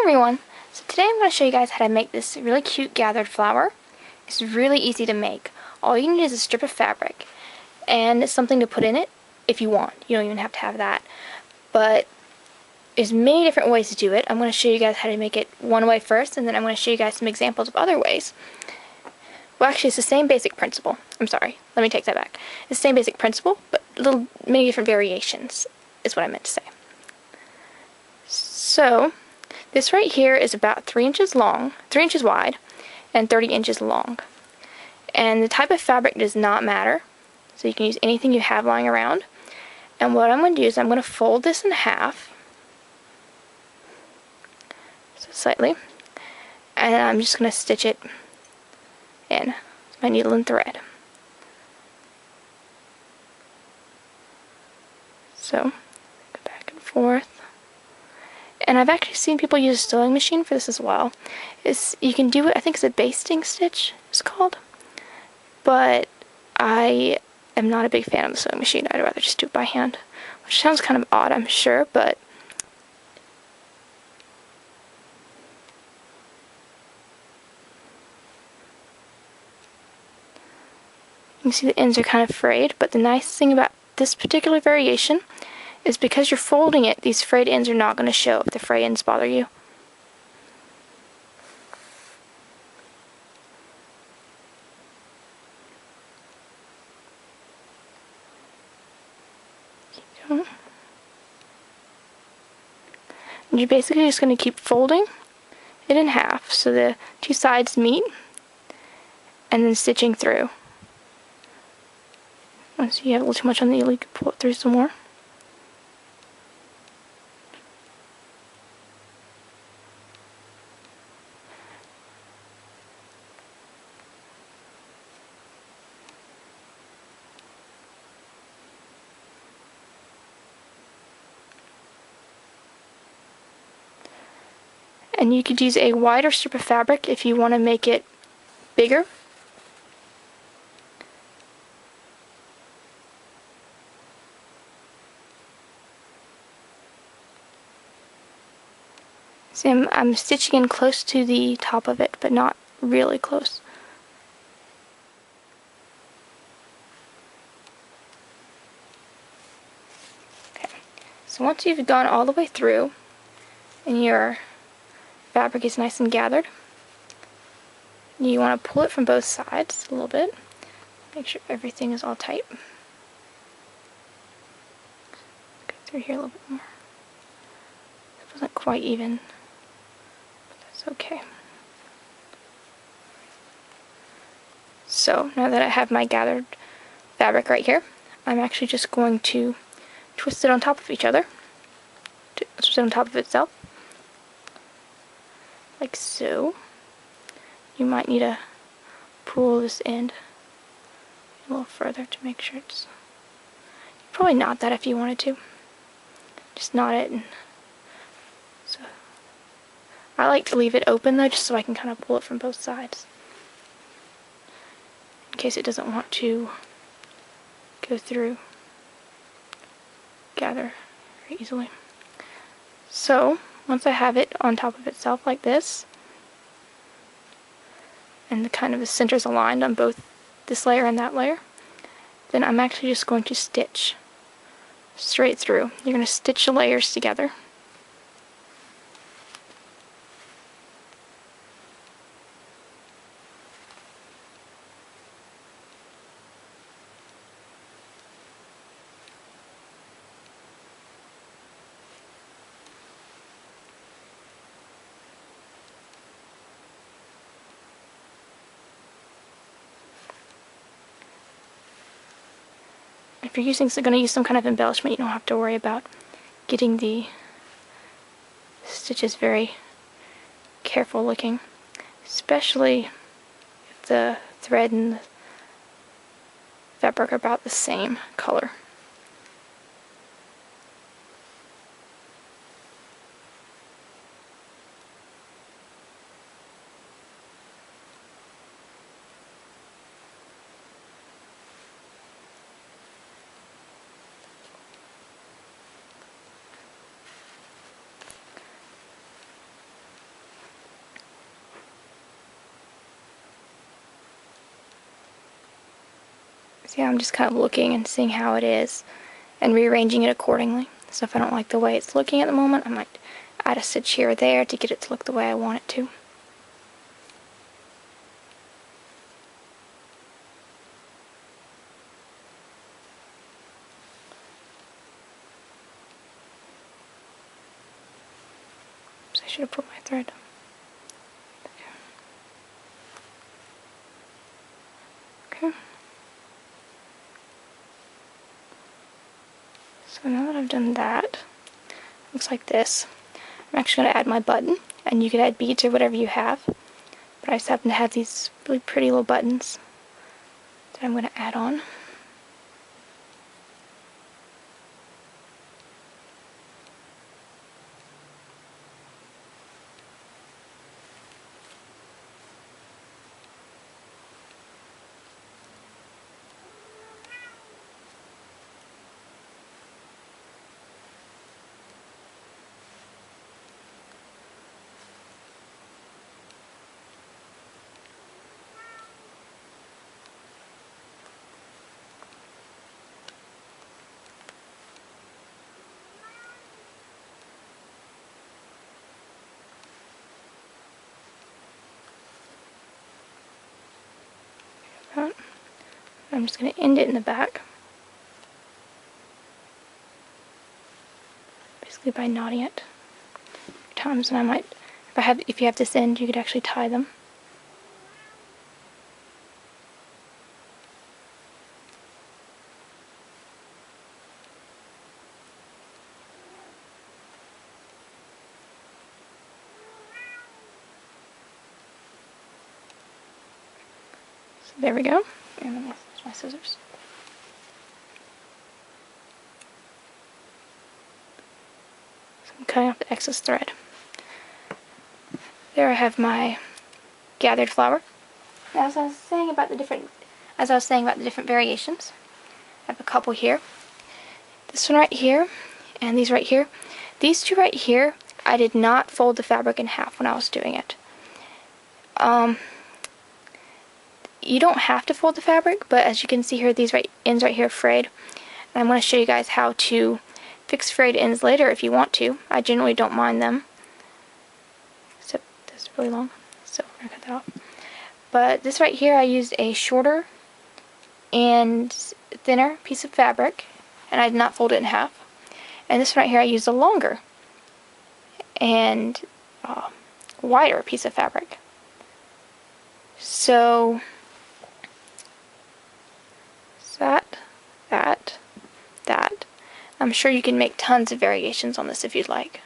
everyone! So today I'm going to show you guys how to make this really cute gathered flower. It's really easy to make. All you need is a strip of fabric and something to put in it if you want. You don't even have to have that. But there's many different ways to do it. I'm going to show you guys how to make it one way first, and then I'm going to show you guys some examples of other ways. Well, actually, it's the same basic principle. I'm sorry, let me take that back. It's the same basic principle, but many different variations is what I meant to say. So, this right here is about 3 inches long, 3 inches wide, and 30 inches long. And the type of fabric does not matter, so you can use anything you have lying around. And what I'm going to do is I'm going to fold this in half, so slightly, and I'm just going to stitch it in with my needle and thread. So, go back and forth. And I've actually seen people use a sewing machine for this as well. You can do it, I think it's a basting stitch, it's called. But I am not a big fan of the sewing machine. I'd rather just do it by hand. Which sounds kind of odd, I'm sure, but you can see the ends are kind of frayed. But the nice thing about this particular variation is because you're folding it, these frayed ends are not going to show if the frayed ends bother you. And you're basically just going to keep folding it in half so the two sides meet, and then stitching through. Once you have a little too much on the needle, you can pull it through some more. And you could use a wider strip of fabric if you want to make it bigger. See, I'm stitching in close to the top of it, but not really close. Okay, so once you've gone all the way through and your fabric is nice and gathered, you want to pull it from both sides a little bit. Make sure everything is all tight. Go through here a little bit more. It wasn't quite even, but that's okay. So now that I have my gathered fabric right here, I'm actually just going to twist it on top of each other, twist it on top of itself, like so. You might need to pull this end a little further to make sure it's... Probably knot that if you wanted to. Just knot it. And so I like to leave it open though, just so I can kind of pull it from both sides, in case it doesn't want to go through, gather very easily. So once I have it on top of itself like this, and the centers aligned on both this layer and that layer, then I'm actually just going to stitch straight through. You're going to stitch the layers together. If you're going to use some kind of embellishment, you don't have to worry about getting the stitches very careful looking, especially if the thread and the fabric are about the same color. See, I'm just kind of looking and seeing how it is and rearranging it accordingly. So if I don't like the way it's looking at the moment, I might add a stitch here or there to get it to look the way I want it to. So I should have put my thread. Okay. So now that I've done that, looks like this. I'm actually going to add my button, and you could add beads or whatever you have, but I just happen to have these really pretty little buttons that I'm going to add on. I'm just going to end it in the back, basically by knotting it times, and I might, if you have this end, you could actually tie them. So there we go. And then there's my scissors. So I'm cutting off the excess thread. There I have my gathered flower. Now, as I was saying about the different variations, I have a couple here. This one right here, and these right here. These two right here, I did not fold the fabric in half when I was doing it. You don't have to fold the fabric, but as you can see here, these ends right here are frayed. And I'm going to show you guys how to fix frayed ends later if you want to. I generally don't mind them, except this is really long, so we're going to cut that off. But this right here, I used a shorter and thinner piece of fabric, and I did not fold it in half. And this one right here, I used a longer and wider piece of fabric. So that. I'm sure you can make tons of variations on this if you'd like.